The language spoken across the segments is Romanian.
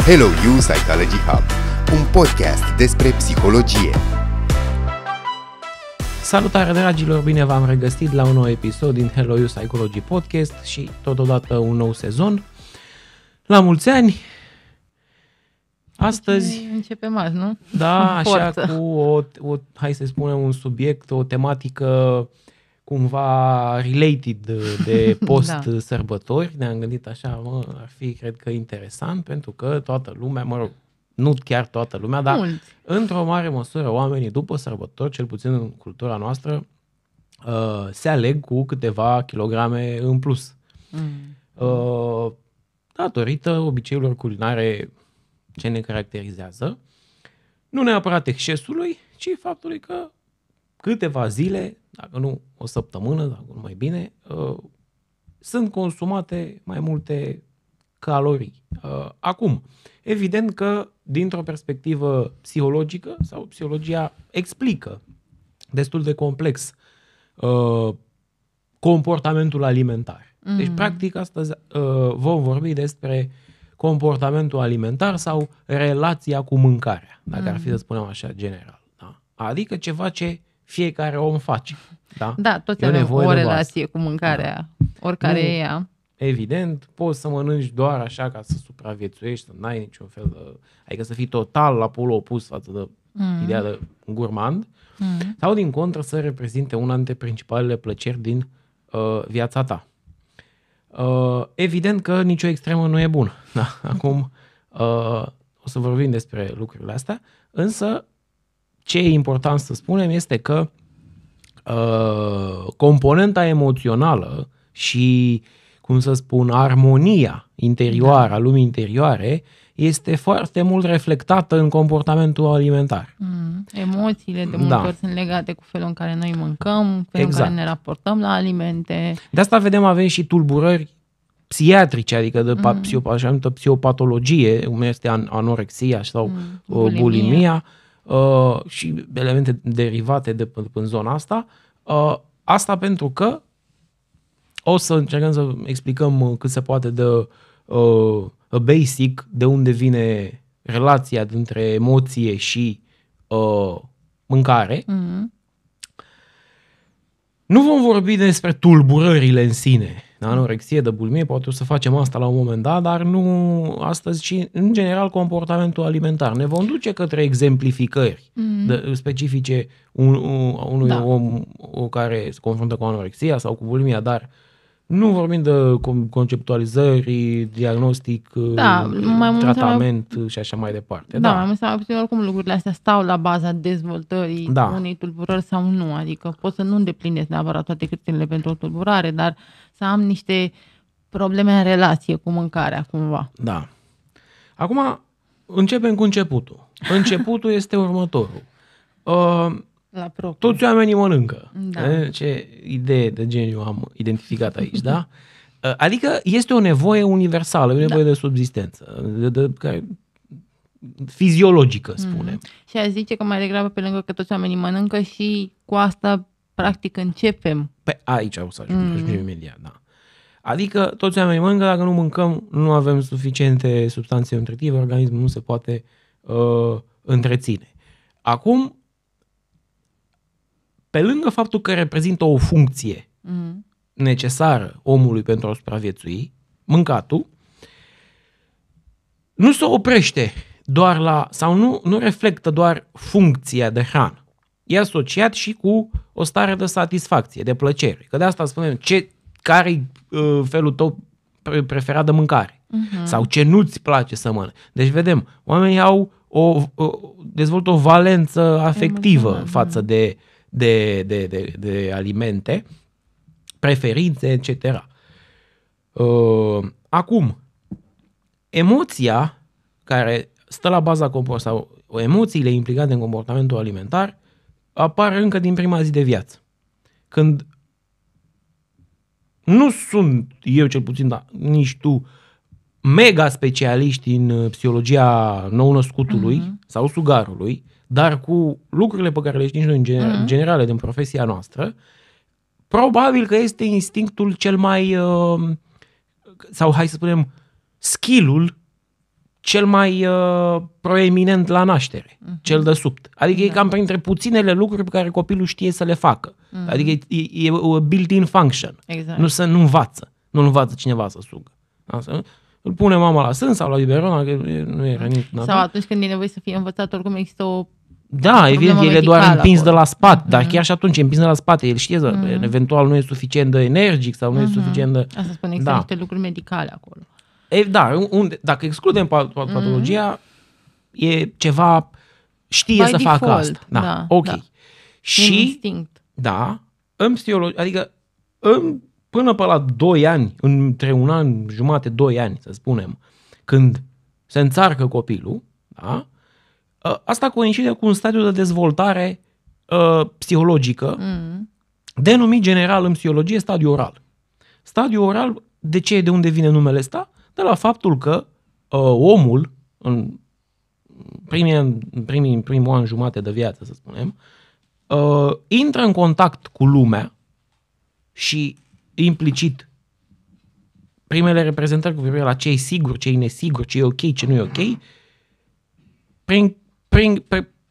Hello You Psychology Hub, un podcast despre psihologie. Salutare dragilor, bine v-am regăsit la un nou episod din Hello You Psychology Podcast și totodată un nou sezon. La mulți ani! Astăzi începem azi, nu? Da, așa cu hai să spunem un subiect, o tematică cumva related de post-sărbători. Ne-am gândit așa, ar fi, cred că, interesant, pentru că toată lumea, nu chiar toată lumea, dar într-o mare măsură oamenii după sărbători, cel puțin în cultura noastră, se aleg cu câteva kilograme în plus. Datorită obiceiurilor culinare ce ne caracterizează, nu neapărat excesului, ci faptului că câteva zile, dacă nu o săptămână, dacă nu mai bine, sunt consumate mai multe calorii. Acum, evident că dintr-o perspectivă psihologică, sau psihologia explică destul de complex comportamentul alimentar. Deci, practic, astăzi vom vorbi despre comportamentul alimentar sau relația cu mâncarea, dacă ar fi să spunem așa general. Da? Adică ceva ce fiecare om face. Da, da, toți avem o relație cu mâncarea, oricare e ea. Evident, poți să mănânci doar așa ca să supraviețuiești, să n-ai niciun fel de... Adică să fii total la polul opus față de ideea de gurmand, sau din contră să reprezinte una dintre principalele plăceri din viața ta. Evident că nicio extremă nu e bună. Da? Acum o să vorbim despre lucrurile astea, însă ce e important să spunem este că componenta emoțională și, cum să spun, armonia interioară, a lumii interioare, este foarte mult reflectată în comportamentul alimentar. Emoțiile de multe ori sunt legate cu felul în care noi mâncăm, felul în care ne raportăm la alimente. De asta avem și tulburări psihiatrice, adică de așa numită psihopatologie, cum este anorexia sau bulimia, și elemente derivate de în zona asta. Asta pentru că o să încercăm să explicăm cât se poate de basic de unde vine relația dintre emoție și mâncare. Nu vom vorbi despre tulburările în sine, de anorexie, de bulimie, poate o să facem asta la un moment dat, dar nu astăzi, ci în general comportamentul alimentar. Ne vom duce către exemplificări specifice unui om care se confruntă cu anorexia sau cu bulimia, dar nu vorbim de conceptualizări, diagnostic, tratament și așa mai departe. Mai mult sau mai puțin, oricum lucrurile astea stau la baza dezvoltării unei tulburări sau nu. Adică pot să nu îndeplinesc neapărat toate criteriile pentru o tulburare, dar să am niște probleme în relație cu mâncarea cumva. Da. Acum începem cu începutul. Începutul este următorul. Toți oamenii mănâncă. Ce idee de geniu am identificat aici, da? Adică este o nevoie universală, o nevoie de subzistență, fiziologică, spunem. Și a zice că mai degrabă, pe lângă că toți oamenii mănâncă, și cu asta practic începem. Aici o să ajungem imediat, da. Adică toți oamenii mănâncă, dacă nu mâncăm, nu avem suficiente substanțe nutritive, organismul nu se poate întreține. Acum, pe lângă faptul că reprezintă o funcție necesară omului pentru a supraviețui, mâncatul nu se oprește doar la, sau nu reflectă doar funcția de hrană. E asociat și cu o stare de satisfacție, de plăcere. Că de asta spunem, care-i felul tău preferat de mâncare? Sau ce nu-ți place să mănânci? Deci vedem, oamenii dezvoltă o valență afectivă față de alimente, preferințe, etc. Acum, emoția care stă la baza sau emoțiile implicate în comportamentul alimentar apar încă din prima zi de viață. Când nu sunt eu cel puțin, dar nici tu, mega specialiști în psihologia nou-născutului sau sugarului, dar cu lucrurile pe care le știm noi în generale din profesia noastră, probabil că este instinctul cel mai, sau hai să spunem, skill-ul cel mai proeminent la naștere, cel de sub. Adică e cam printre puținele lucruri pe care copilul știe să le facă. Adică e o built-in function. Exact. Nu învață. Nu învață cineva să sugă. Îl pune mama la sân sau la biberon, că nu e rănit. Sau atunci când e nevoie să fie învățat, oricum există o evident, el e doar împins de la spate, dar chiar și atunci e împins de la spate. El știe că eventual nu e suficient de energic sau nu e suficient de... Asta spune, există niște lucruri medicale acolo. Dacă excludem patologia, e ceva, știe by să default, facă asta. Da, ok. Da. Și, instinct. Da, în psihologie, adică până pe la 2 ani, între 1 an, jumate, 2 ani, să spunem, când se înțarcă copilul, da, asta coincide cu un stadiu de dezvoltare psihologică, denumit general în psihologie stadiu oral. Stadiu oral, de unde vine numele ăsta? De la faptul că omul, în primul an jumate de viață, să spunem, intră în contact cu lumea și implicit primele reprezentări cu privire la ce e sigur, ce e nesigur, ce e ok, ce nu e ok,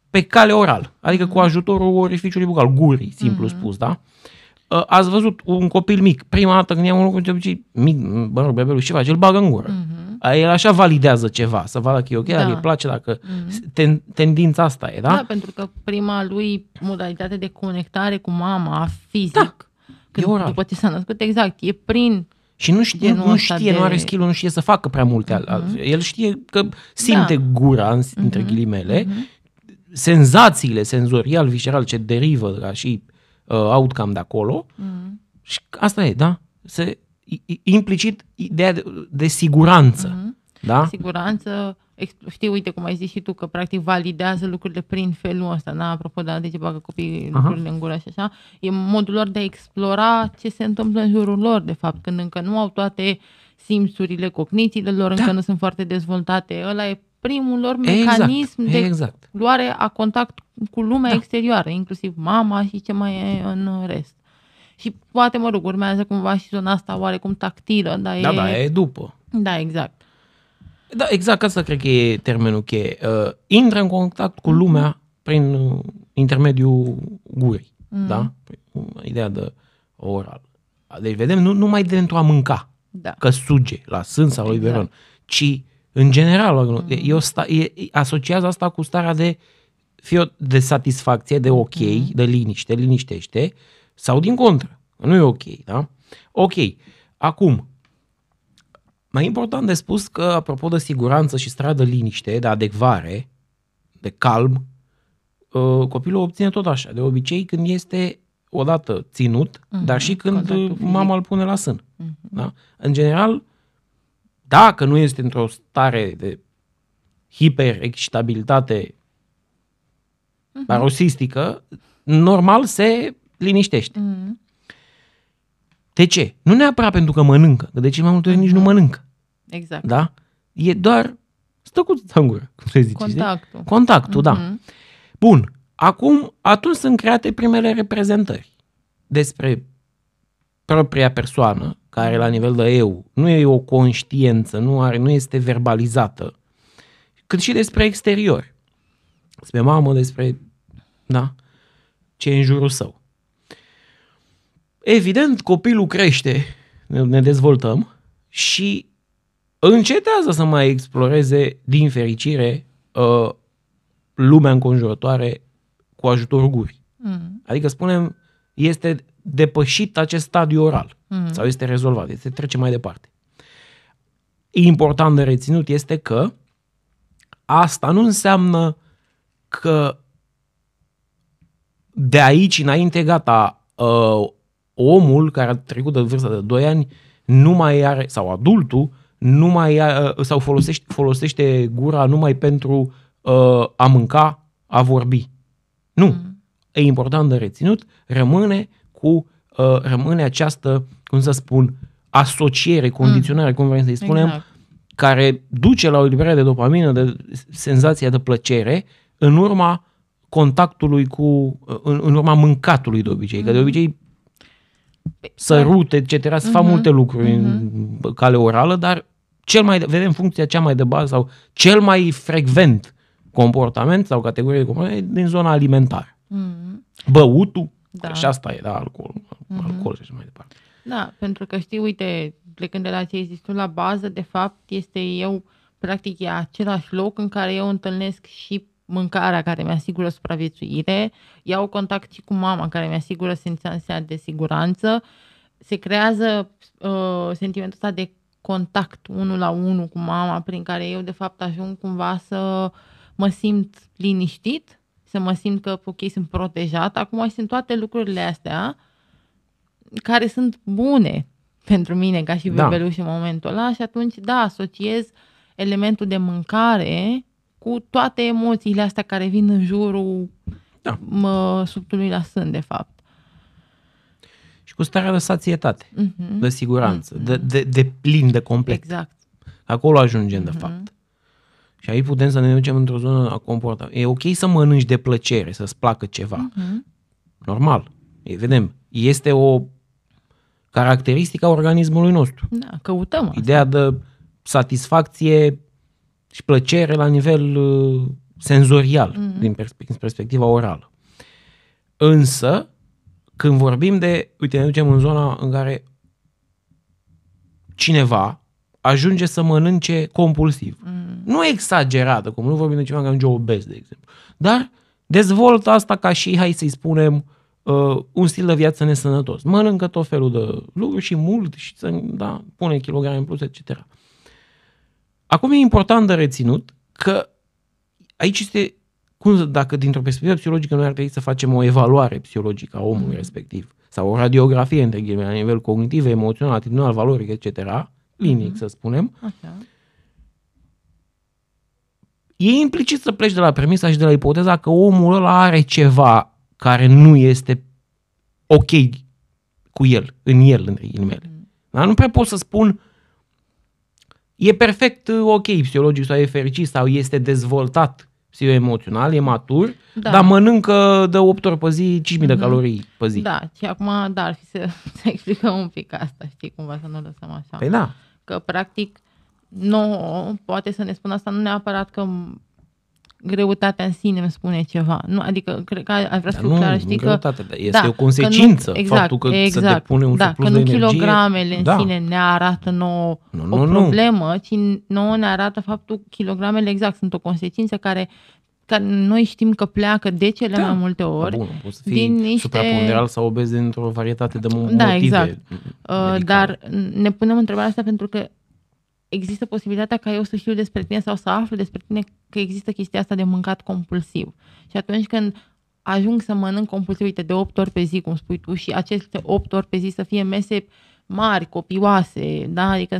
pe cale oral, adică cu ajutorul orificiului bucal, gurii, simplu spus, da? Ați văzut un copil mic, prima dată când ia un lucru, mic, bebelul, ce face? Îl bagă în gură. El așa validează ceva, să vadă că e ok, dacă îi place, dacă tendința asta e, da? Da, pentru că prima lui modalitate de conectare cu mama, fizic, când, după ce s-a născut, exact, e prin... Și nu știe, nu are skill-ul, nu știe să facă prea multe. El știe că simte gura, între ghilimele, senzațiile senzorial, visceral, ce derivă ca și outcome de acolo. Și asta e, da? Implicit ideea de siguranță. Da? Siguranță, știi, uite cum ai zis și tu, că practic validează lucrurile prin felul ăsta, da? Apropo de ce bagă copiii lucrurile în gură și așa, e modul lor de a explora ce se întâmplă în jurul lor, de fapt, când încă nu au toate simțurile, cognițiile lor încă nu sunt foarte dezvoltate. Ăla e primul lor mecanism de luare a contact cu lumea exterioară, inclusiv mama și ce mai e în rest. Și poate, mă rog, urmează cumva și zona asta oarecum tactilă, dar e după. Da, exact. Da, exact, asta cred că e termenul cheie. Intră în contact cu lumea prin intermediul gurii, da? Ideea de oral. Deci vedem, nu numai pentru a mânca, că suge la sân sau biberon, ci în general, asociază asta cu starea de satisfacție, de ok, de liniștește, sau din contră, nu e ok, da? Ok, acum, mai important de spus că, apropo de siguranță și starea de liniște, de adecvare, de calm, copilul obține tot așa, de obicei când este odată ținut, dar și când mama îl pune la sân. Da? În general, dacă nu este într-o stare de hiperexcitabilitate paroxistică, normal se liniștește. De ce? Nu neapărat pentru că mănâncă, că de ce mai multe ori nici nu mănâncă. Exact. Da? E doar stăcuța în gură, cum se zice. Contactul, da. Bun. Acum, atunci sunt create primele reprezentări despre propria persoană, care la nivel de eu nu e o conștiință, nu este verbalizată, cât și despre exterior. Despre mamă, despre ce e în jurul său. Evident, copilul crește, ne dezvoltăm și încetează să mai exploreze, din fericire, lumea înconjurătoare cu ajutorul gurii. Adică, spunem, este depășit acest stadiu oral sau este rezolvat, se trece mai departe. Important de reținut este că asta nu înseamnă că de aici înainte, gata, omul care a trecut de vârsta de 2 ani nu mai are, sau adultul, sau folosește gura numai pentru a mânca, a vorbi. Nu. E important de reținut, rămâne această, cum să spun, asociere, condiționare, cum vrem să-i spunem, exact, care duce la o eliberare de dopamină, de senzația de plăcere, în urma contactului în urma mâncatului de obicei. Că de obicei sărute, etc. Se fac multe lucruri în cale orală, dar vedem funcția cea mai de bază sau cel mai frecvent comportament sau categorie de comportament din zona alimentară. Băutul, și asta e, alcool și așa mai departe. Da, pentru că știi, uite, plecând de la ce ai zis tu, la bază, de fapt, practic e același loc în care eu întâlnesc și mâncarea care mi asigură supraviețuire, iau contact și cu mama care mi asigură senzația de siguranță, se creează sentimentul ăsta de contact 1 la 1 cu mama, prin care eu de fapt ajung cumva să mă simt liniștit, să mă simt că ok, sunt protejat. Acum sunt toate lucrurile astea care sunt bune pentru mine ca și bebeluș în momentul ăla și atunci asociez elementul de mâncare cu toate emoțiile astea care vin în jurul subtului la sân, de fapt. Și cu starea de sațietate, de siguranță, de plin, de complet. Exact. Acolo ajungem, de fapt. Și aici putem să ne ducem într-o zonă a comportament. E ok să mănânci de plăcere, să-ți placă ceva. Normal. Vedem, este o caracteristică a organismului nostru. Da, căutăm asta. Ideea de satisfacție și plăcere la nivel senzorial, din perspectiva orală. Însă, când vorbim de, uite, ne ducem în zona în care cineva ajunge să mănânce compulsiv. Nu exagerată, cum nu vorbim de ceva care ajunge obez, de exemplu, dar dezvoltă asta ca și, hai să-i spunem, un stil de viață nesănătos. Mănâncă tot felul de lucruri și mult și pune kilograme în plus, etc. Acum e important de reținut că aici este, dacă dintr-o perspectivă psihologică noi ar trebui să facem o evaluare psihologică a omului respectiv sau o radiografie, între ghilimele, la nivel cognitiv, emoțional, atitudinal, valoric, etc., clinic, să spunem, e implicit să pleci de la premisa și de la ipoteza că omul ăla are ceva care nu este ok cu el, între ghilimele. Dar nu prea pot să spun e perfect ok psihologic sau e fericit sau este dezvoltat psihoemoțional, e matur, dar mănâncă de 8 ori pe zi 5.000 de calorii pe zi. Da, și acum ar fi să explicăm un pic asta, știi, cumva să nu lăsăm așa. Păi da. Că practic poate să ne spună asta nu neapărat că greutatea în sine îmi spune ceva. Nu, adică cred că aș vrea să fiu clar, știi că este o consecință faptul că se depune un surplus de energie. Că nu kilogramele în sine ne arată nouă o problemă, ci nouă ne arată faptul kilogramele sunt o consecință care noi știm că pleacă de cele mai multe ori. Bun, poți să fii supraponderal sau obez dintr-o varietate de motive. Da, exact. Dar ne punem întrebarea asta pentru că există posibilitatea ca eu să știu despre tine sau să aflu despre tine că există chestia asta de mâncat compulsiv. Și atunci când ajung să mănânc compulsiv, uite, de 8 ori pe zi, cum spui tu, și aceste 8 ori pe zi să fie mese mari, copioase, da? Adică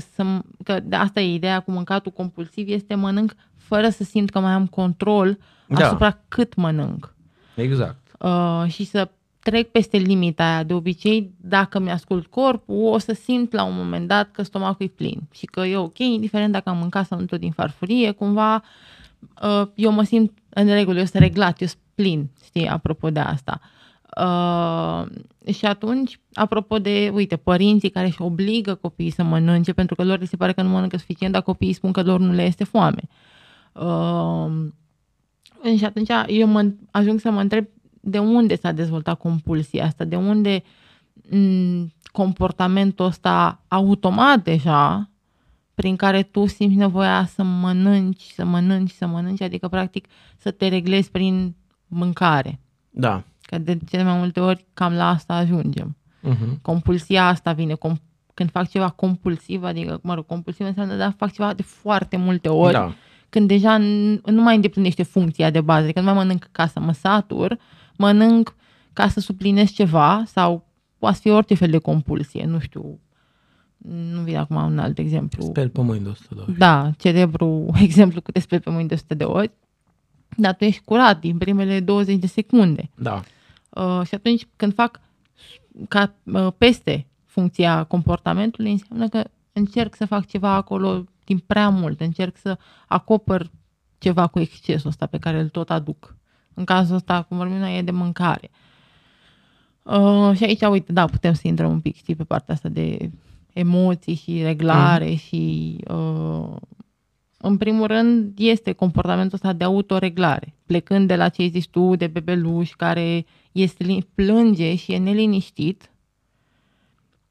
că de asta e ideea cu mâncatul compulsiv, este mănânc fără să simt că mai am control asupra cât mănânc. Exact. Și să trec peste limita aia. De obicei, dacă mi-ascult corpul, o să simt la un moment dat că stomacul e plin și că e ok, indiferent dacă am mâncat sau nu tot din farfurie, cumva eu mă simt în regulă, eu sunt reglat, eu sunt plin, știi, apropo de asta. Și atunci, apropo de, uite, părinții care își obligă copiii să mănânce pentru că lor li se pare că nu mănâncă suficient, dar copiii spun că lor nu le este foame. Și atunci eu ajung să mă întreb de unde s-a dezvoltat compulsia asta, de unde comportamentul ăsta automat deja, prin care tu simți nevoia să mănânci, adică practic să te reglezi prin mâncare. Da. Că de cele mai multe ori cam la asta ajungem. Compulsia asta vine când fac ceva compulsiv, adică, compulsiv înseamnă că fac ceva de foarte multe ori, când deja nu mai îndeplinește funcția de bază, adică nu mai mănânc ca să mă satur, mănânc ca să suplinesc ceva sau poate fi orice fel de compulsie, nu știu, nu vine acum un alt exemplu. Speli pe mâini de 100 de ori. Da, celebru exemplu că te speli pe mâini de 100 de ori, dar tu ești curat din primele 20 de secunde. Da. Și atunci când fac ca peste funcția comportamentului, înseamnă că încerc să fac ceva acolo din prea mult, încerc să acopăr ceva cu excesul ăsta pe care îl tot aduc. În cazul ăsta, cum vorbim noi, e de mâncare. Și aici, uite, da, putem să intrăm un pic, știi, pe partea asta de emoții și reglare și în primul rând este comportamentul ăsta de autoreglare, plecând de la ce ai zis tu, de bebeluș care plânge și e neliniștit,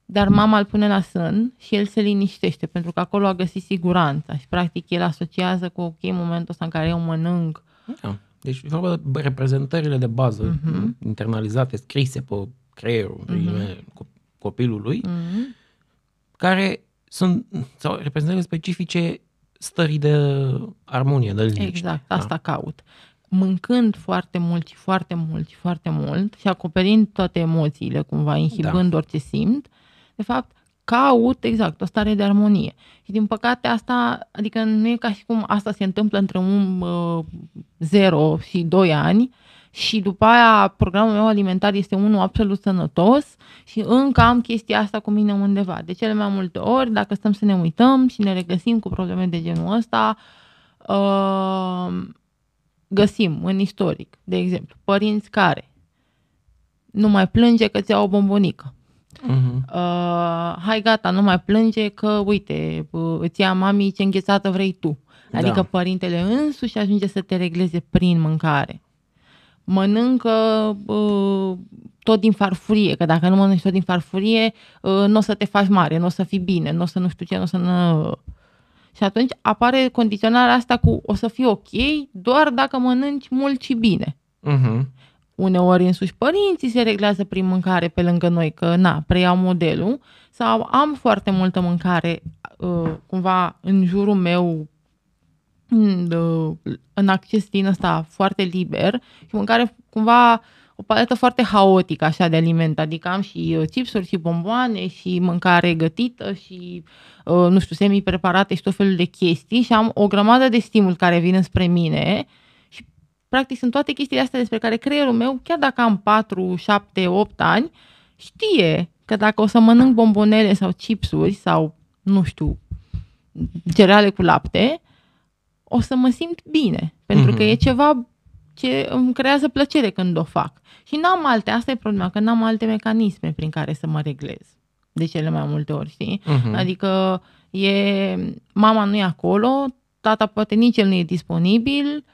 dar mama îl pune la sân și el se liniștește pentru că acolo a găsit siguranța și practic el asociază cu ok, momentul ăsta în care eu mănânc. Da. Deci e vorba de reprezentările de bază internalizate, scrise pe creierul copilului, care sunt sau reprezentările specifice stării de armonie, de liniște. Exact, asta caut. Mâncând foarte mult și foarte mult și foarte mult și acoperind toate emoțiile, cumva inhibând orice simt, de fapt caut exact o stare de armonie. Și din păcate asta, adică nu e ca și cum asta se întâmplă între un 0 și 2 ani și după aia programul meu alimentar este unul absolut sănătos și încă am chestia asta cu mine undeva. De cele mai multe ori, dacă stăm să ne uităm și ne regăsim cu probleme de genul ăsta, găsim în istoric, de exemplu, părinți care nu mai plânge că ți iau o bombonică. Hai gata, nu mai plânge că, uite, îți ia mami ce înghețată vrei tu. Adică părintele însuși ajunge să te regleze prin mâncare. Mănâncă tot din farfurie, că dacă nu mănânci tot din farfurie, nu o să te faci mare, nu o să fii bine, nu o să nu știu ce, nu o să... Și atunci apare condiționarea asta cu o să fii ok doar dacă mănânci mult și bine. Uneori însuși părinții se reglează prin mâncare pe lângă noi, că preiau modelul, sau am foarte multă mâncare cumva în jurul meu, în acces din ăsta foarte liber și mâncare cumva o paletă foarte haotică așa de aliment, adică am și chipsuri și bomboane și mâncare gătită și nu știu, semi-preparate și tot felul de chestii și am o grămadă de stimuli care vin spre mine și practic sunt toate chestiile astea despre care creierul meu, chiar dacă am 4, 7, 8 ani, știe că dacă o să mănânc bombonele sau chipsuri sau, nu știu, cereale cu lapte, o să mă simt bine, pentru că e ceva ce îmi creează plăcere când o fac. Și n-am alte, asta e problema, că n-am alte mecanisme prin care să mă reglez. De cele mai multe ori, știi? Adică mama nu e acolo, tata poate nici el nu e disponibil,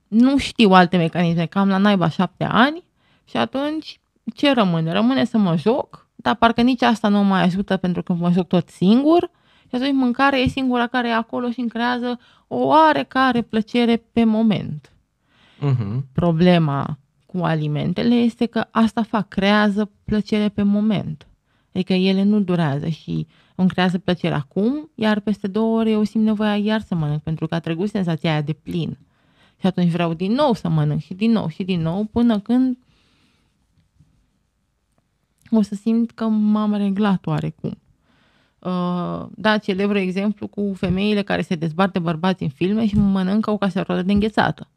nu știu alte mecanisme, că am la naiba 7 ani și atunci ce rămâne? Rămâne să mă joc, dar parcă nici asta nu mă ajută pentru că mă joc tot singur și atunci mâncarea e singura care e acolo și îmi creează o oarecare plăcere pe moment. Problema cu alimentele este că asta creează plăcere pe moment. Adică ele nu durează și îmi creează plăcere acum, iar peste 2 ore eu simt nevoia iar să mănânc, pentru că a trecut senzația aia de plin. Și atunci vreau din nou să mănânc și din nou și din nou, până când o să simt că m-am reglat oarecum. Da, celebru exemplu cu femeile care se dezbat de bărbați în filme și mănâncă o caserolă de înghețată.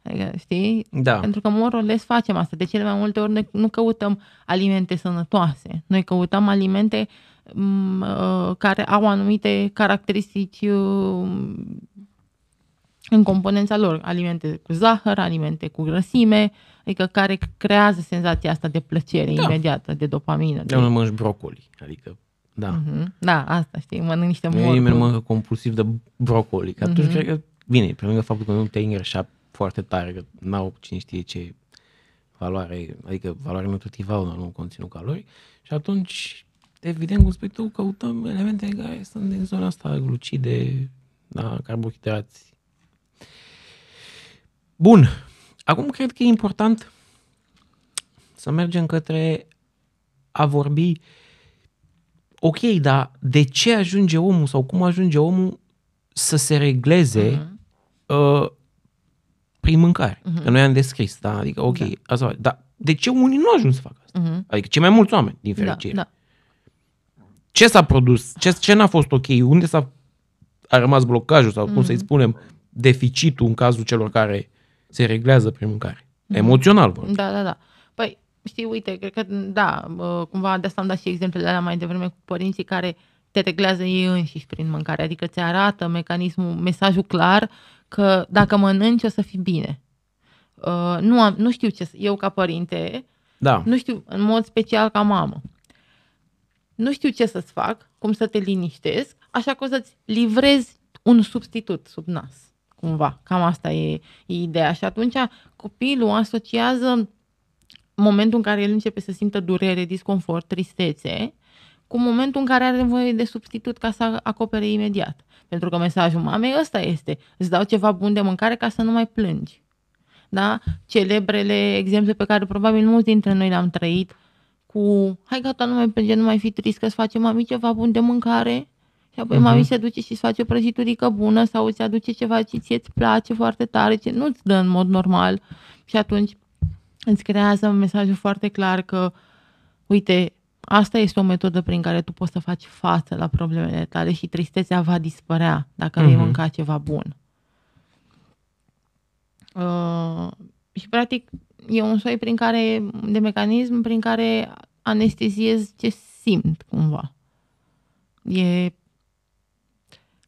Adică, știi? Da. Pentru că more or less facem asta. De cele mai multe ori noi nu căutăm alimente sănătoase. Noi căutăm alimente care au anumite caracteristici în componența lor. Alimente cu zahăr, alimente cu grăsime, adică care creează senzația asta de plăcere imediată, de dopamină. Eu nu mănânc brocoli, adică da. Da, asta știi, mănânc niște morcuri. Nimeni mănâncă compulsiv de brocoli, că atunci cred că, bine, pe lângă faptul că nu te-ai îngrășat foarte tare, că n-au cine știe ce valoare, adică valoare nutritivă au, nu conținut caloric, și atunci, evident, cum spui tu, căutăm elemente care sunt din zona asta, glucide, da, carbohidrați. Bun, acum cred că e important să mergem către a vorbi, ok, dar de ce ajunge omul sau cum ajunge omul să se regleze prin mâncare? Că noi am descris, da? Adică, ok, asta, dar de ce unii nu ajung să facă asta? Adică cei mai mulți oameni, din fericire. ce s-a produs, ce n-a fost ok, unde a rămas blocajul sau cum să-i spunem, deficitul în cazul celor care se reglează prin mâncare. Emoțional vorbim. Da. Păi, știi, uite, cred că, da, cumva de asta am dat și exemplele alea mai devreme cu părinții care te reglează ei înșiși prin mâncare. Adică ți arată mesajul clar că dacă mănânci o să fii bine. Nu știu ce, eu ca părinte, nu știu, în mod special ca mamă, nu știu ce să-ți fac, cum să te liniștesc, așa că o să-ți livrezi un substitut sub nas, cumva. Cam asta e ideea. Și atunci copilul asociază momentul în care el începe să simtă durere, disconfort, tristețe, cu momentul în care are nevoie de substitut ca să acopere imediat. Pentru că mesajul mamei ăsta este: îți dau ceva bun de mâncare ca să nu mai plângi. Da? Celebrele exemple pe care probabil mulți dintre noi le-am trăit cu: hai gata, nu mai plânge, nu mai fi trist, că îți face mami ceva bun de mâncare. Și apoi mami se duce și îți face o prăjiturică bună sau îți aduce ceva ce ție-ți place foarte tare, ce nu-ți dă în mod normal. Și atunci îți creează un mesaj foarte clar că, uite, asta este o metodă prin care tu poți să faci față la problemele tale și tristețea va dispărea dacă vei mânca ceva bun. Și practic e un soi de mecanism prin care anesteziez ce simt cumva. E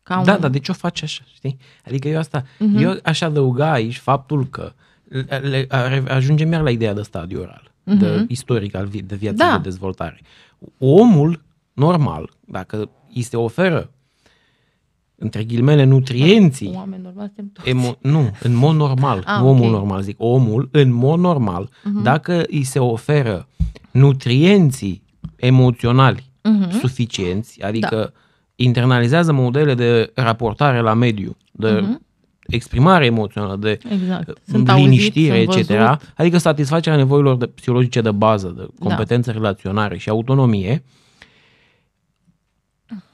cam... Da, de ce o faci așa, știi? Adică eu aș adăuga aici faptul că ajungem iar la ideea de stadiu oral, de istoric de viață de dezvoltare. Omul normal, dacă îi se oferă, între ghilimele, nutrienții... Oameni normali suntem toți. În mod normal, nu omul normal, zic omul, în mod normal, dacă îi se oferă nutrienții emoționali suficienți, adică internalizează modele de raportare la mediu, de exprimare emoțională, de liniștire, etc. Adică satisfacerea nevoilor psihologice de bază, de competență relaționare și autonomie,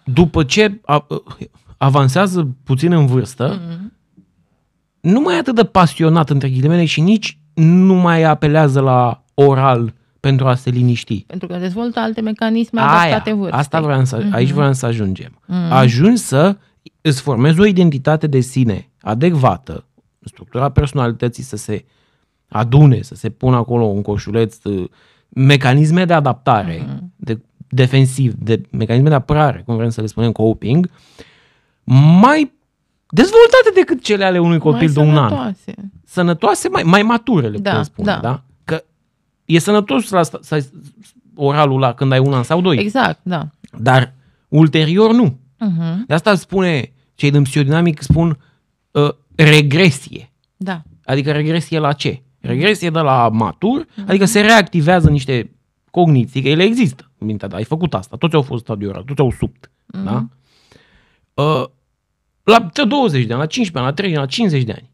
după ce avansează puțin în vârstă, nu mai e atât de pasionat, între ghilimele, și nici nu mai apelează la oral pentru a se liniști. Pentru că dezvoltă alte mecanisme adaptate vârstei. Asta aici vreau să ajungem. Ajungi să îți formezi o identitate de sine adecvată, structura personalității să se adune, să se pună acolo un coșuleț, mecanisme de adaptare, de defensiv, de mecanisme de apărare, cum vrem să le spunem, coping, mai dezvoltate decât cele ale unui copil de un an. Sănătoase, mai mature, le putem spune, da? Că e sănătos oralul la când ai 1 an sau 2. Exact, da. Dar ulterior nu. De asta spune, cei din psihodinamic spun regresie. Da. Adică regresie la ce? Regresie de la matur, adică se reactivează niște cogniții, că ele există în mintea ta. Ai făcut asta, toți au fost stadiu oral, toți au subt. Da? La 20 de ani, la 15 ani, la 30 ani, la 50 de ani.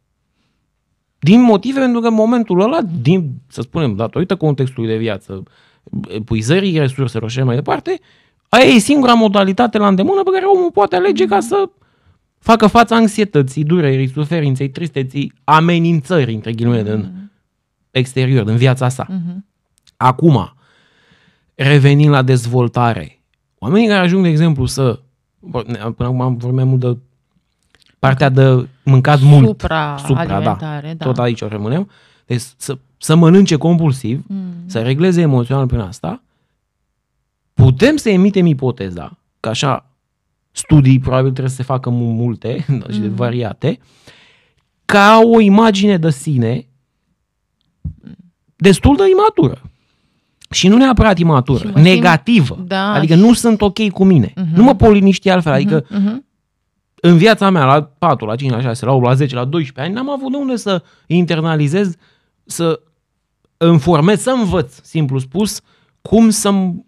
Din motive pentru că în momentul ăla, să spunem, datorită contextului de viață, epuizării resurselor și mai departe, aia e singura modalitate la îndemână pe care omul poate alege ca să facă față anxietății, durerii, suferinței, tristeții, amenințării, între ghilimele, din exterior, din viața sa. Acum, revenind la dezvoltare, oamenii care ajung, de exemplu, până acum vorbeam mult de partea de mâncat mult, supra-alimentare, da. Tot aici o rămânem, deci să mănânce compulsiv, să regleze emoțional prin asta, putem să emitem ipoteza, că așa studii probabil trebuie să se facă multe și de variate, ca o imagine de sine destul de imatură. Și nu neapărat imatură, negativă. Da, adică nu sunt ok cu mine. Nu mă pot liniști altfel. Adică în viața mea, la 4, la 5, la 6, la 8, la 10, la 12 ani, n-am avut de unde să internalizez, să îmi formez, să învăț, simplu spus, cum să-mi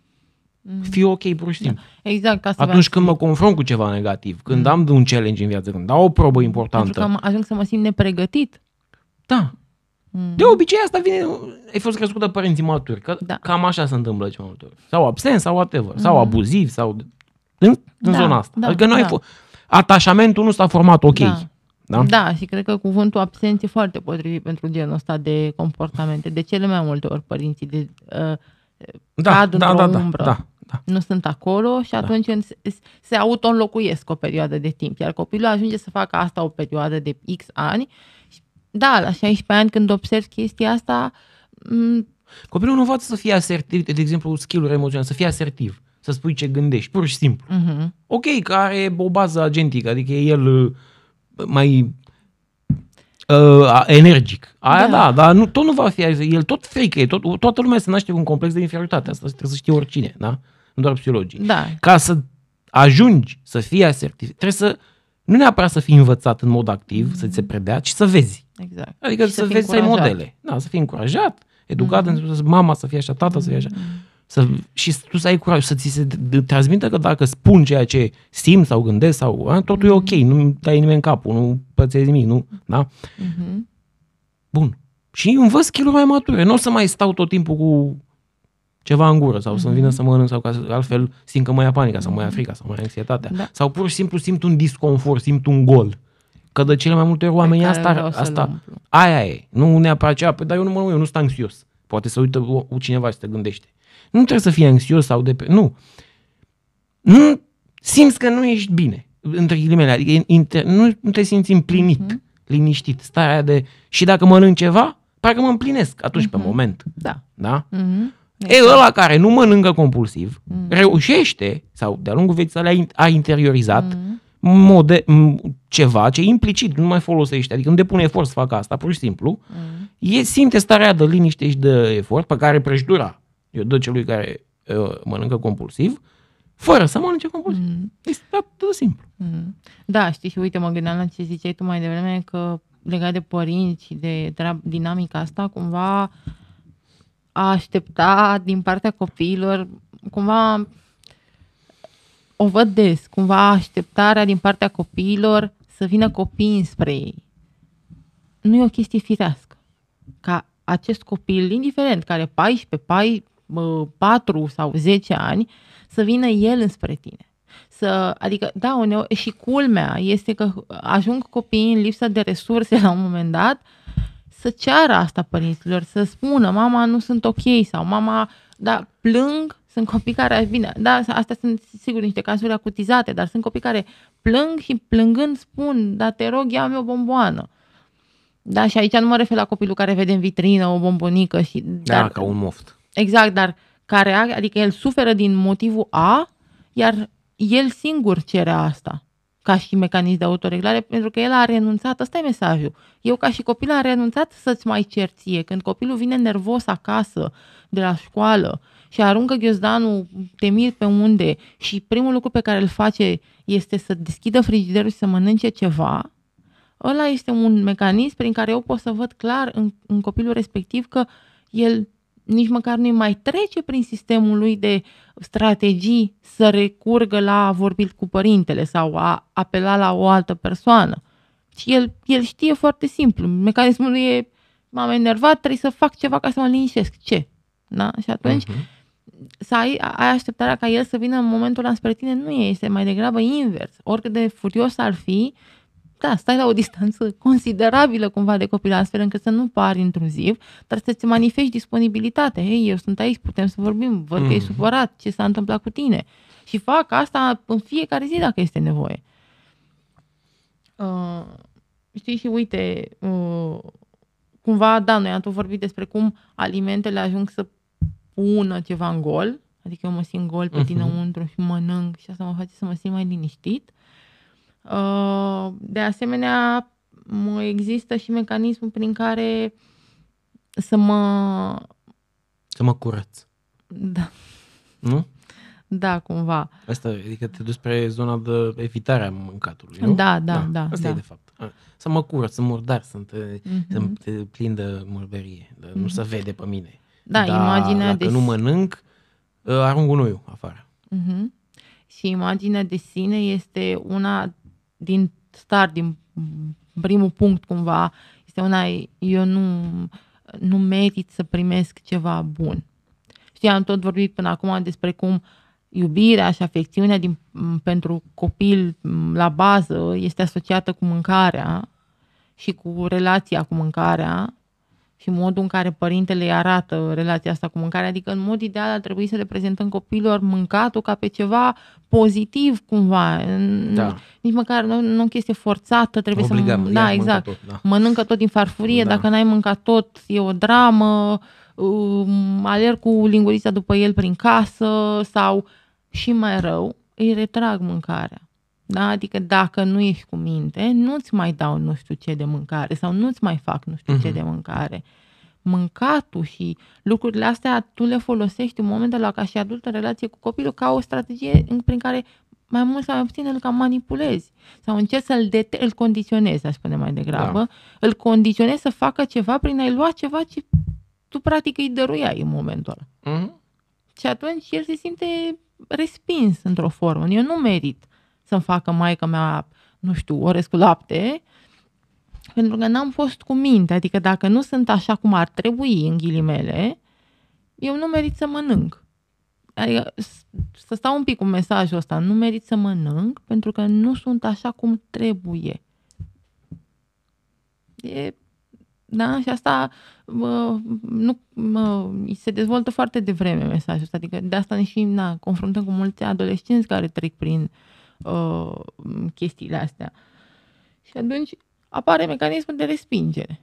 fiu ok pur și simplu. Exact. Atunci când mă confrunt cu ceva negativ, când am un challenge în viață, când am o probă importantă. Pentru că ajung să mă simt nepregătit. Da. De obicei asta vine, ai fost crescut de părinții maturi, că cam așa se întâmplă ce mai multe ori. Sau absent, sau whatever, sau abuziv, sau în zona asta. Adică nu ai atașamentul nu s-a format ok. Da, și cred că cuvântul absent e foarte potrivit pentru genul ăsta de comportamente. De cele mai multe ori părinții cad într-o umbră. Da. Nu sunt acolo și atunci se auto-înlocuiesc o perioadă de timp. Iar copilul ajunge să facă asta o perioadă de X ani. Da, la 16 ani când observi chestia asta... Copilul nu învață să fie asertiv, de exemplu, skill-uri emoționale, să fie asertiv, să spui ce gândești, pur și simplu. Ok, că are o bază agentică, adică e el mai energic. Aia da, dar tot nu va fi, el tot frică, toată lumea se naște cu un complex de inferioritate, asta trebuie să știe oricine, da? Nu doar psihologii. Da. Ca să ajungi să fii asertiv, trebuie să, nu neapărat să fii învățat în mod activ, să ți se predea, ci să vezi. Exact. Adică să vezi, să ai modele. Da, să fii încurajat, educat, mama să fie așa, tata să fie așa. Și tu să ai curaj, să ți se transmită că dacă spun ceea ce simt sau gândesc sau totul e ok, nu dai nimeni în capul, nu pățezi nimic, nu? Da? Bun. Și învăț skill-uri mai mature. Nu o să mai stau tot timpul cu ceva în gură sau să-mi vină să mănânc sau că altfel simt că mă ia panica sau mă ia frica sau mă ia anxietatea. Da. Sau pur și simplu simt un disconfort, simt un gol. Că de cele mai multe ori oamenii asta aia e. Nu neapărat cea, dar eu nu sunt anxios. Poate să uită cineva și să gândește. Nu trebuie să fii anxios sau nu simți că nu ești bine, între ghilimele, adică nu te simți împlinit, liniștit, starea de... Și dacă mănânc ceva, parcă mă împlinesc atunci pe moment. Da? Ăla care nu mănâncă compulsiv, reușește, sau de-a lungul vieții a interiorizat ceva ce implicit nu mai folosește, adică nu depune efort să facă asta, pur și simplu, simte starea de liniște și de efort pe care prăjitura eu dă celui care mănâncă compulsiv, fără să mănânce compulsiv. Este atât de simplu. Da, știi, și uite, mă gândeam la ce ziceai tu mai devreme, că legat de părinți și de dinamica asta, cumva a aștepta din partea copiilor, cumva o văd des, cumva așteptarea din partea copiilor să vină copiii înspre ei. Nu e o chestie firească. Ca acest copil, indiferent, care 14, 4 sau 10 ani, să vină el înspre tine. Adică, da, uneori, și culmea este că ajung copiii în lipsă de resurse la un moment dat să ceară asta părinților, să spună, mama, nu sunt ok, sau mama, da, plâng. Sunt copii care bine, da, astea sunt sigur niște cazuri acutizate, dar sunt copii care plâng și plângând spun, da, te rog, ia-mi o bomboană. Da, și aici nu mă refer la copilul care vede în vitrină o bombonică și... Da, ca un moft. Exact, dar adică el suferă din motivul A, iar el singur cere asta, ca și mecanism de autoreglare, pentru că el a renunțat, ăsta e mesajul. Eu ca și copil am renunțat să-ți mai cer ție. Când copilul vine nervos acasă, de la școală, și aruncă ghiozdanul, te miri pe unde, și primul lucru pe care îl face este să deschidă frigiderul și să mănânce ceva, ăla este un mecanism prin care eu pot să văd clar în copilul respectiv că el nici măcar nu mai trece prin sistemul lui de strategii să recurgă la a vorbi cu părintele sau a apela la o altă persoană. Și el știe foarte simplu. Mecanismul lui e, m-am enervat, trebuie să fac ceva ca să mă liniștesc. Ce? Da? Și atunci să ai așteptarea ca el să vină în momentul ăla spre tine nu este mai degrabă invers. Oricât de furios ar fi, da, stai la o distanță considerabilă cumva de copil, astfel încât să nu pari intruziv, dar să-ți manifesti disponibilitate. Hei, eu sunt aici, putem să vorbim, văd că e supărat, ce s-a întâmplat cu tine. Și fac asta în fiecare zi dacă este nevoie. Știi, și uite, cumva, da, noi am tot vorbit despre cum alimentele ajung să pună ceva în gol, adică eu mă simt gol pe dinăuntru și mănânc și asta mă face să mă simt mai liniștit. De asemenea, există și mecanismul prin care să mă curăț. Da. Nu? Da, cumva. Asta, adică te duci spre zona de evitare a mâncatului, nu? Da. Asta e de fapt. Să mă curăț, să murdar, să te plin de murdărie, nu să vede pe mine. Da, imaginea dacă nu mănânc, arunc gunoiul afară. Și imaginea de sine este una din primul punct cumva, este una, eu nu merit să primesc ceva bun. Știi, am tot vorbit până acum despre cum iubirea și afecțiunea pentru copil la bază este asociată cu mâncarea și cu relația cu mâncarea și modul în care părintele îi arată relația asta cu mâncarea, adică în mod ideal ar trebui să le prezentăm copiilor mâncatul ca pe ceva pozitiv cumva, nici măcar nu o chestie forțată, trebuie obligăm, să... Da, exact. Tot, da. Mănâncă tot din farfurie, dacă n-ai mâncat tot e o dramă, alerg cu lingurița după el prin casă sau și mai rău, îi retrag mâncarea. Da? Adică dacă nu ești cu minte, nu-ți mai dau nu știu ce de mâncare sau nu-ți mai fac nu știu ce de mâncare. Mâncatul și lucrurile astea tu le folosești în momentul ăla ca și adult în relație cu copilul ca o strategie prin care mai mult sau mai puțin îl cam manipulezi sau încerci îl condiționezi, aș spune mai degrabă, îl condiționezi să facă ceva prin a-i lua ceva ce tu practic îi dăruiai în momentul ăla. Și atunci el se simte respins într-o formă. Eu nu merit să-mi facă maica mea, nu știu, orez cu lapte, pentru că n-am fost cu minte. Adică dacă nu sunt așa cum ar trebui, în ghilimele, eu nu merit să mănânc. Adică să stau un pic cu mesajul ăsta, nu merit să mănânc pentru că nu sunt așa cum trebuie. Da? Și asta se dezvoltă foarte devreme mesajul ăsta. Adică de asta ne și confruntăm cu mulți adolescenți care trec prin chestiile astea. Și atunci apare mecanismul de respingere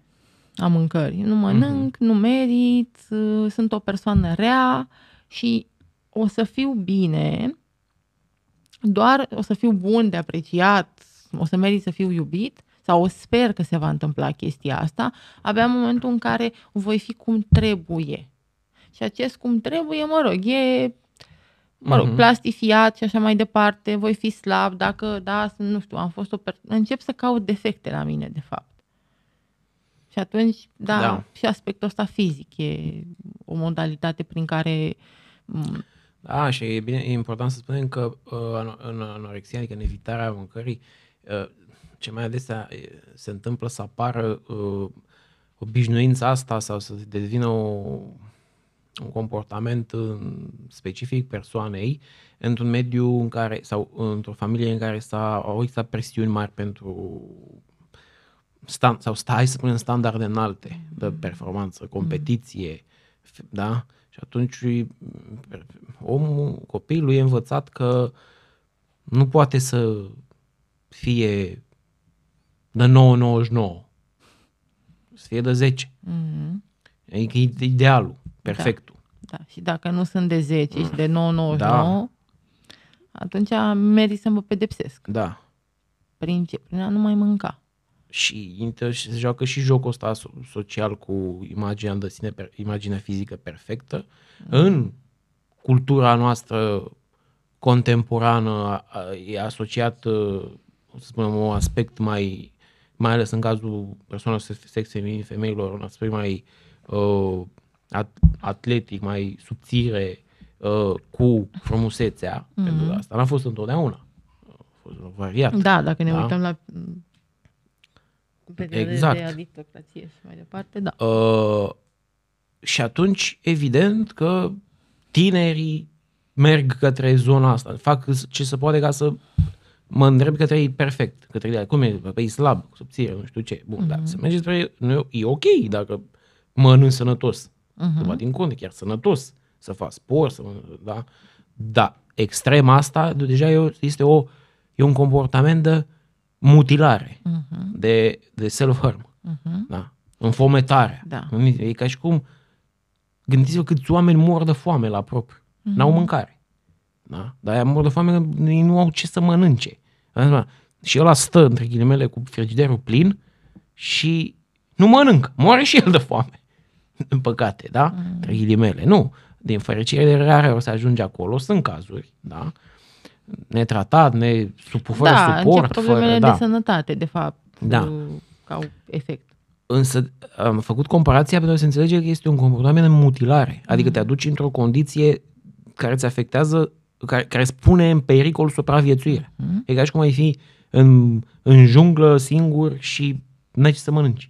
a mâncării. Nu mănânc, nu merit, sunt o persoană rea și o să fiu bine, doar o să fiu bun de apreciat, o să merit să fiu iubit sau o sper că se va întâmpla chestia asta, abia în momentul în care voi fi cum trebuie. Și acest cum trebuie, plastifiat și așa mai departe, voi fi slab, dacă, nu știu, am fost încep să caut defecte la mine, de fapt. Și atunci, și aspectul ăsta fizic e o modalitate prin care... Da, și e important să spunem că în anorexia, adică în evitarea mâncării, ce mai adesea se întâmplă să apară obișnuința asta sau să devină un comportament specific persoanei într-un mediu în care, sau într-o familie în care au existat presiuni mari pentru hai să spunem standarde înalte de performanță, competiție, da? Și atunci copilul e învățat că nu poate să fie de 9,99, să fie de 10. Adică e idealul, perfectul. Da. Și dacă nu sunt de 10 și de 9,99, atunci merit să mă pedepsesc. Da. Prin ce? Prin a nu mai mânca. Și se joacă și jocul ăsta social cu imaginea de sine, imaginea fizică perfectă. În cultura noastră contemporană e asociat, să spunem, un aspect mai ales în cazul persoanelor sex feminin, femeilor, un aspect mai atletic, mai subțire, cu frumusețea. Pentru asta n-a fost întotdeauna. A fost variat. Da, dacă ne uităm la perioade de aristocrație și mai departe, da. Și atunci, evident că tinerii merg către zona asta, fac ce se poate ca să mă îndrept către perfect, către ideea. Cum e? Pe slab, cu subțire, nu știu ce. Bun, dar să mergi spre... E ok dacă mănânci sănătos. După din cont, chiar sănătos, să faci sport, da? Da, extrema asta deja este un comportament de mutilare, de self-harm, da? Înfometare. Da. E ca și cum, gândiți-vă câți oameni mor de foame la propriu. N-au mâncare. Da? Dar aia mor de foame că ei nu au ce să mănânce. Și ăla stă, între ghilimele, cu frigiderul plin și nu mănâncă. Moare și el de foame. În păcate, da? Între ghilimele. Nu. Din fericire de rare ori să ajunge acolo. Sunt cazuri, da? Netratat, fără suport. Problemele de sănătate, de fapt, ca efect. Însă am făcut comparația pentru a se înțelege că este un comportament de mutilare. Adică te aduci într-o condiție care îți afectează, care îți pune în pericol supraviețuirea. E ca și cum ai fi în junglă singur și n-ai ce să mănânci.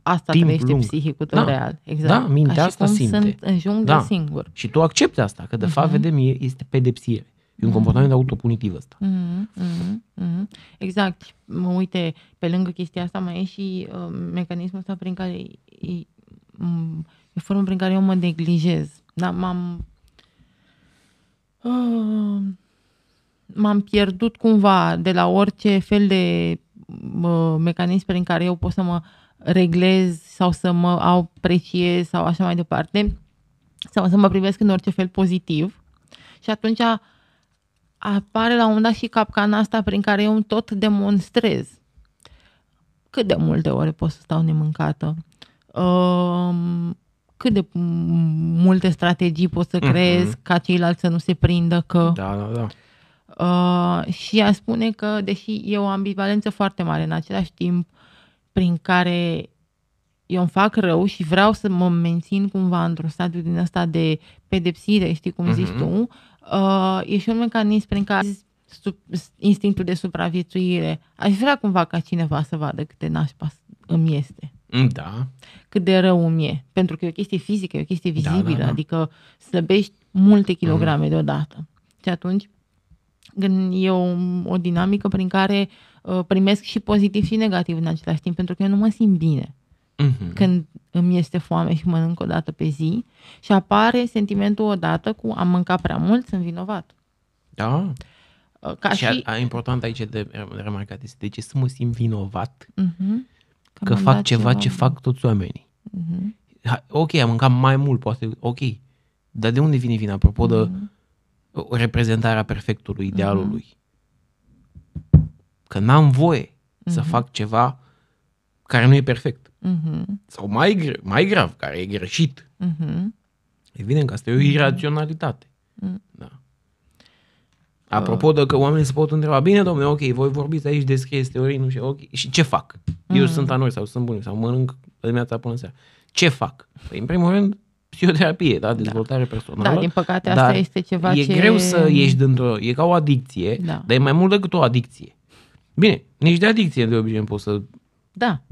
Asta trăiește psihicul tău real. Exact. Da, mintea asta simte. Sunt în junglă singur. Și tu accepti asta, că de fapt, vedem, este pedepsire. E un comportament autopunitiv ăsta. Exact. Uite, pe lângă chestia asta mai e și mecanismul ăsta prin care o formă prin care eu mă neglijez. Da, m-am pierdut cumva de la orice fel de mecanism prin care eu pot să mă reglez sau să mă apreciez sau așa mai departe, sau să mă privesc în orice fel pozitiv. Și atunci apare la un moment dat și capcana asta prin care eu tot demonstrez. Cât de multe ore pot să stau nemâncată? Cât de multe strategii pot să creez ca ceilalți să nu se prindă că... Da. Și a spune că, deși e o ambivalență foarte mare în același timp prin care eu îmi fac rău și vreau să mă mențin cumva într-un stadiu din ăsta de pedepsire, știi cum zici tu, e și un mecanism prin care instinctul de supraviețuire. Aș vrea cumva ca cineva să vadă cât de nașpa îmi este. Da. Cât de rău îmi e. Pentru că e o chestie fizică, e o chestie vizibilă, adică slăbești multe kilograme deodată. Și atunci e o dinamică prin care primesc și pozitiv și negativ în același timp, pentru că eu nu mă simt bine când îmi este foame și mănânc o dată pe zi și apare sentimentul odată cu am mâncat prea mult, sunt vinovat. Da. Și important aici de remarcat este de ce să mă simt vinovat că fac ceva ce fac toți oamenii. Ok, am mâncat mai mult, poate, ok, dar de unde vine vina? Apropo de reprezentarea perfectului, idealului. Că n-am voie să fac ceva care nu e perfect. Sau mai grav, care e greșit. Evident că asta e o iraționalitate. Da. Apropo de că oamenii se pot întreba, bine, domnule, ok, voi vorbiți aici, descrieți teorii, nu știu, ok, și ce fac? Eu sunt anori sau sunt buni sau mănânc de dimineața până seara. Ce fac? Păi, în primul rând, psihoterapie, da? Dezvoltare personală. Da, din păcate asta este ceva e greu să ieși dintr-o... E ca o adicție, dar e mai mult decât o adicție. Bine, nici de adicție de obicei nu poți să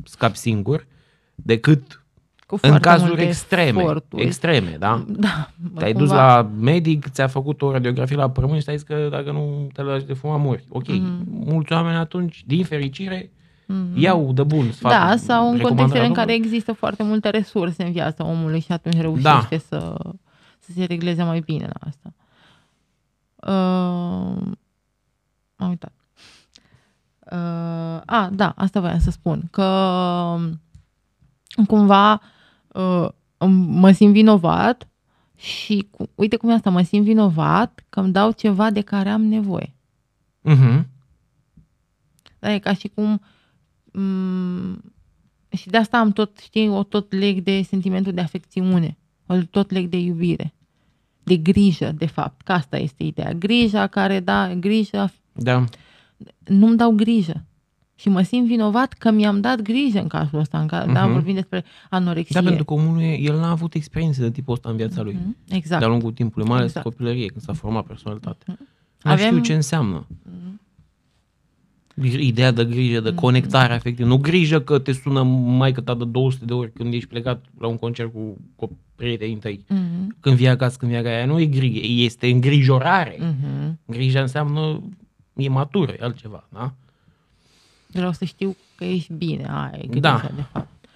scapi singur, decât în cazuri extreme, da? Te-ai dus la medic, ți-a făcut o radiografie la pământ și te-a zis că dacă nu te lași de fumat, mori. Ok, mulți oameni atunci, din fericire, iau de bun sfat. Da, sau în contextele în care există foarte multe resurse în viața omului și atunci reușește să se regleze mai bine la asta. Am uitat. Da, asta voiam să spun. Că cumva mă simt vinovat și uite cum e asta, mă simt vinovat că îmi dau ceva de care am nevoie. Da, e ca și cum și de asta am tot leg de sentimentul de afecțiune, tot leg de iubire, de grijă, de fapt, că asta este ideea. Grija care, nu-mi dau grijă. Și mă simt vinovat că mi-am dat grijă în cazul ăsta, vorbim despre anorexie. Da, pentru că omul el n-a avut experiențe de tipul ăsta în viața lui. Exact. De-a lungul timpului, mai ales copilărie, când s-a format personalitatea. Nu știu ce înseamnă. Ideea de grijă, de conectare afectivă. Nu grijă că te sună maică-ta de 200 de ori când ești plecat la un concert cu prietenii tăi. Când vii acasă, aia nu e grijă, este îngrijorare. Grija înseamnă e matură, e altceva, da? Vreau să știu că ești bine, aia e grija, de fapt.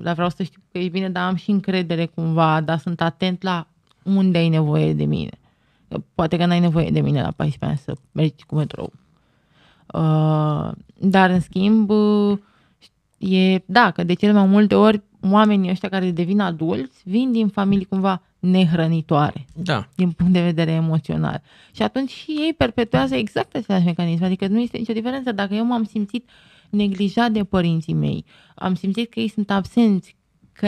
Dar vreau să știu că ești bine, dar am și încredere cumva, dar sunt atent la unde ai nevoie de mine. Poate că n-ai nevoie de mine la 14 ani să mergi cu metrou. Dar în schimb că de cele mai multe ori oamenii ăștia care devin adulți vin din familii cumva nehrănitoare din punct de vedere emoțional. Și atunci și ei perpetuează exact același mecanism. Adică nu este nicio diferență dacă eu m-am simțit neglijat de părinții mei, am simțit că ei sunt absenți, că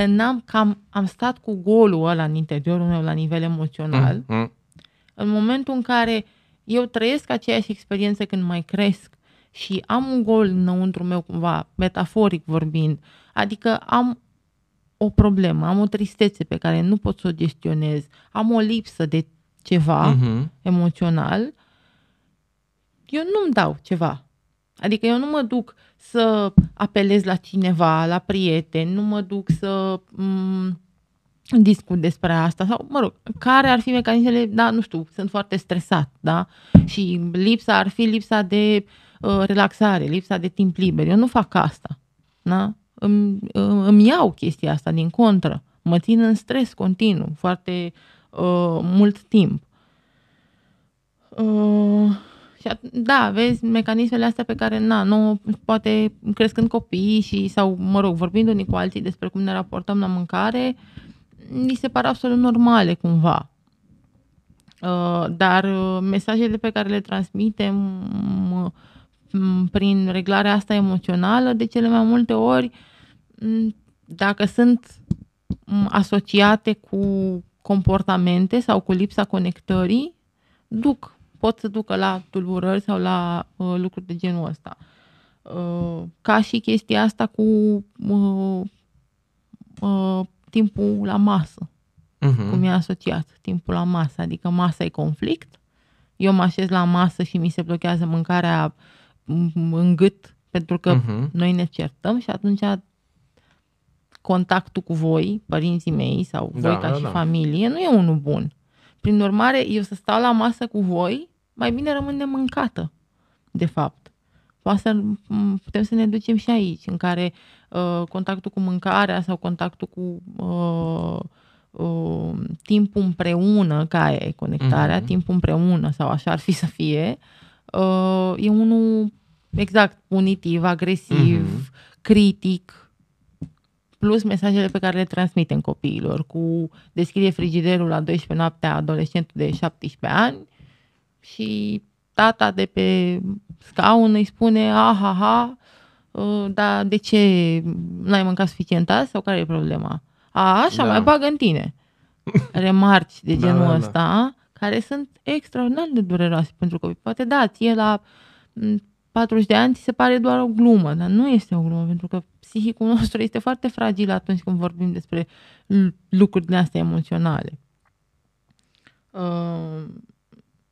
am stat cu golul ăla în interiorul meu la nivel emoțional. În momentul în care eu trăiesc aceeași experiență când mai cresc și am un gol înăuntru meu cumva, metaforic vorbind, adică am o problemă, am o tristețe pe care nu pot să o gestionez, am o lipsă de ceva emoțional, eu nu-mi dau ceva. Adică eu nu mă duc să apelez la cineva, la prieteni, nu mă duc să discut despre asta sau, mă rog, care ar fi mecanismele, nu știu, sunt foarte stresat, da? Și lipsa ar fi lipsa de relaxare, lipsa de timp liber. Eu nu fac asta, da? îmi iau chestia asta din contră. Mă țin în stres continuu, foarte mult timp. Da, vezi, mecanismele astea pe care, nu, poate crescând copiii sau, vorbind unii cu alții despre cum ne raportăm la mâncare, mi se par absolut normale cumva. Dar mesajele pe care le transmitem prin reglarea asta emoțională, de cele mai multe ori, dacă sunt asociate cu comportamente sau cu lipsa conectării, pot să ducă la tulburări sau la lucruri de genul ăsta. Ca și chestia asta cu timpul la masă. Cum e asociat timpul la masă. Adică masa e conflict. Eu mă așez la masă și mi se blochează mâncarea în gât pentru că noi ne certăm și atunci contactul cu voi, părinții mei sau voi ca și familie, nu e unul bun. Prin urmare, eu să stau la masă cu voi, mai bine rămân nemâncată, de fapt. Putem să ne ducem și aici, în care contactul cu mâncarea sau contactul cu timpul împreună, ca e conectarea, timpul împreună sau așa ar fi să fie, e unul exact punitiv, agresiv, critic, plus mesajele pe care le transmitem copiilor, cu deschide frigiderul la 12 noaptea adolescentul de 17 ani și tata de pe scaun îi spune dar de ce n-ai mâncat suficient azi sau care e problema? Așa, mai bagă în tine. Remarci de genul ăsta, care sunt extraordinar de dureroase pentru copii. Poate ție la 40 de ani ți se pare doar o glumă, dar nu este o glumă, pentru că psihicul nostru este foarte fragil atunci când vorbim despre lucrurile astea emoționale.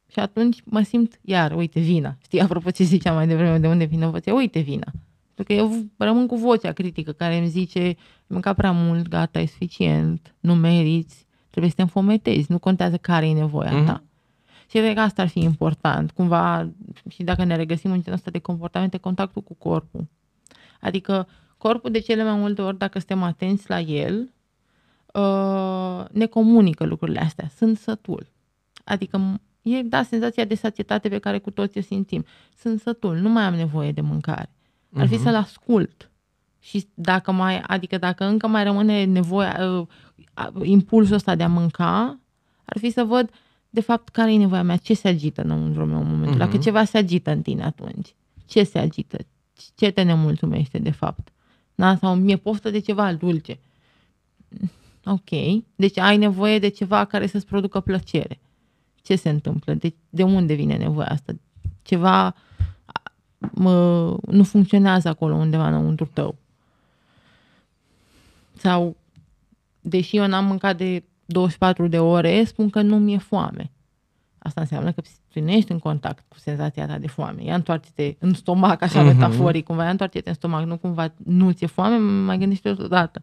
Și atunci mă simt, uite, vina. Știi, apropo ce ziceam mai devreme, de unde vine vocea? Uite, vina. Pentru că eu rămân cu vocea critică care îmi zice, ai mâncat prea mult, gata, e suficient, nu meriți, trebuie să te înfometezi, nu contează care e nevoia ta. Și cred că asta ar fi important, cumva, și dacă ne regăsim în genul ăsta de comportamente, contactul cu corpul. Adică corpul de cele mai multe ori, dacă suntem atenți la el, ne comunică lucrurile astea. Sunt sătul. Adică e, senzația de satietate pe care cu toții o simțim. Sunt sătul, nu mai am nevoie de mâncare. Ar fi să-l ascult. Și dacă încă mai rămâne nevoia, impulsul ăsta de a mânca, ar fi să văd de fapt care e nevoia mea, ce se agită înăuntru meu în momentul. Dacă ceva se agită în tine atunci, ce se agită? Ce te nemulțumește de fapt? Sau mi-e poftă de ceva dulce. Ok. Deci ai nevoie de ceva care să-ți producă plăcere. Ce se întâmplă? De unde vine nevoia asta? Ceva nu funcționează acolo undeva înăuntru tău. Sau, deși eu n-am mâncat de 24 de ore, spun că nu mi-e foame. Asta înseamnă că tu nu ești în contact cu senzația ta de foame. Ia întoarce-te în stomac, așa metaforic, cumva, ia întoarce-te în stomac, nu cumva nu ți-e foame, mai gândește-te odată.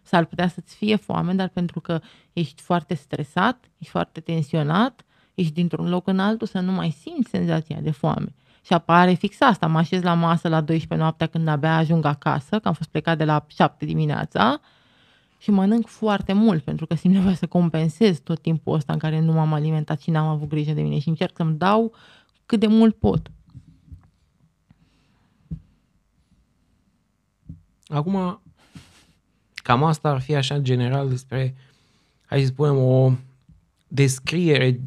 S-ar putea să-ți fie foame, dar pentru că ești foarte stresat, ești foarte tensionat, ești dintr-un loc în altul să nu mai simți senzația de foame. Și apare fix asta, mă așez la masă la 12 noaptea când abia ajung acasă, că am fost plecat de la 7 dimineața, și mănânc foarte mult, pentru că simt nevoie să compensez tot timpul ăsta în care nu m-am alimentat și n-am avut grijă de mine și încerc să-mi dau cât de mult pot. Acum, cam asta ar fi așa general despre, hai să spunem, o descriere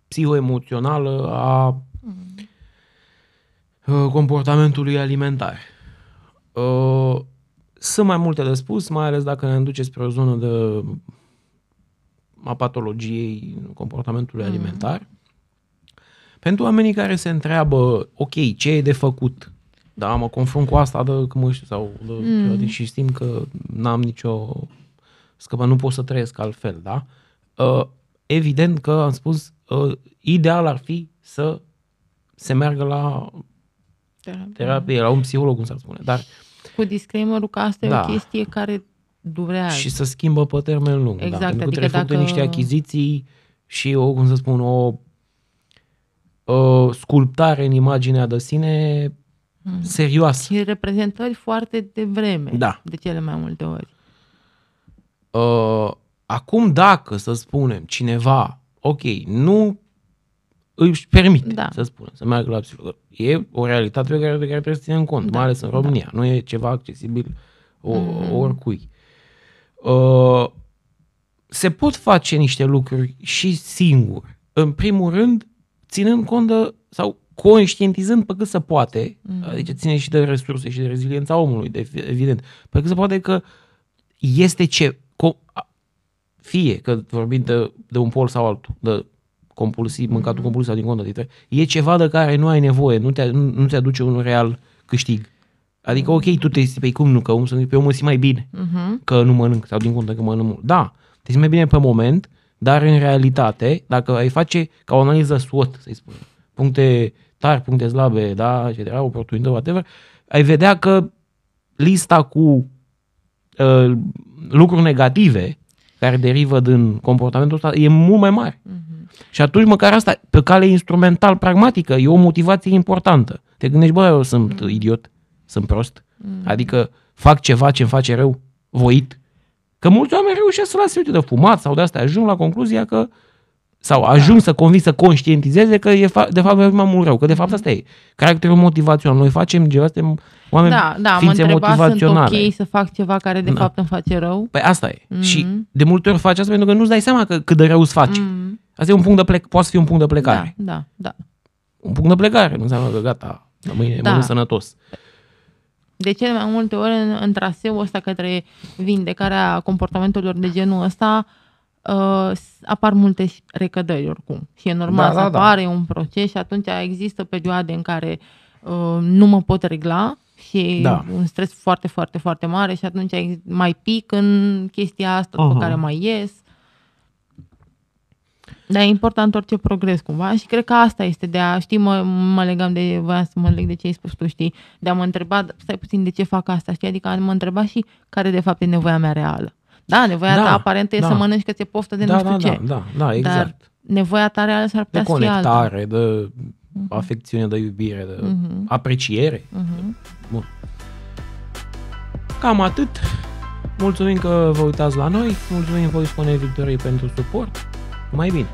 psihoemoțională a comportamentului alimentar. Sunt mai multe de spus, mai ales dacă ne înduce spre o zonă a patologiei comportamentului alimentar. Pentru oamenii care se întreabă, ok, ce e de făcut? Da, mă confrunt cu asta și simt că n-am nicio scăpă, nu pot să trăiesc altfel, da? Evident că am spus, ideal ar fi să se meargă la terapie, la un psiholog, cum s-ar spune, dar cu disclaimer-ul că asta e o chestie care durează. Și să schimbă pe termen lung. Exact. Pentru că trebuie făcute niște achiziții și o sculptare în imaginea de sine serioasă. Și reprezentări foarte devreme, de cele mai multe ori. Acum dacă, să spunem, cineva, ok, nu își permite, să spunem, să meargă la psiholog, e o realitate de care trebuie să ținem cont, mai ales în România. Nu e ceva accesibil oricui. Se pot face niște lucruri și singur. În primul rând, ținând cont sau conștientizând pe cât se poate, adică ține și de resurse și de reziliența omului, evident, pe cât se poate că este fie că vorbim de un pol sau altul, de compulsiv, mâncatul compulsiv sau din contă, e ceva de care nu ai nevoie, nu ți aduce un real câștig. Adică, ok, tu te simți, cum nu, că eu mă simt mai bine că nu mănânc sau din contă că mănânc mult. Da, te simți mai bine pe moment, dar în realitate, dacă ai face ca o analiză SWOT, să-i spunem, puncte tari, puncte slabe, da, etc., oportunități, whatever, ai vedea că lista cu lucruri negative care derivă din comportamentul ăsta e mult mai mare. Și atunci măcar asta, pe cale instrumental, pragmatică, e o motivație importantă. Te gândești, bă, eu sunt idiot, sunt prost, adică fac ceva ce îmi face rău, voit. Că mulți oameni reușesc să lase uite de fumat sau de asta, ajung la concluzia că sau ajung să convins, să conștientizeze că de fapt e mai mult rău, că de fapt asta e caracterul motivațional. Noi facem ceva, suntem oameni ființe motivaționale. Sunt ok să fac ceva care de fapt îmi face rău? Păi asta e. Și de multe ori faci asta pentru că nu-ți dai seama cât de rău îți face. Asta e un punct de plecare, poate să fie un punct de plecare. Da. Un punct de plecare, nu înseamnă că gata, mâine mănânc sănătos. De cele mai multe ori în traseul ăsta către vindecarea comportamentelor de genul ăsta apar multe recădări oricum. Și e normal să apare un proces și atunci există perioade în care nu mă pot regla și un stres foarte, foarte, foarte mare și atunci mai pic în chestia asta după care mai ies. Dar e important orice progres cumva și cred că asta este de a, știi, voiam să mă leg de ce ai spus tu, știi, de a mă întreba, stai puțin, de ce fac asta, știi, adică a mă întreba și care de fapt e nevoia mea reală. Da, nevoia ta aparentă e să mănânci că ți-e poftă de nu știu ce. Da, exact. Dar nevoia ta reală s-ar putea să fie alta. De conectare, de afecțiune, de iubire, de apreciere. Bun. Cam atât. Mulțumim că vă uitați la noi. Mulțumim voi, spune Victoriei, pentru suport. Mai bine!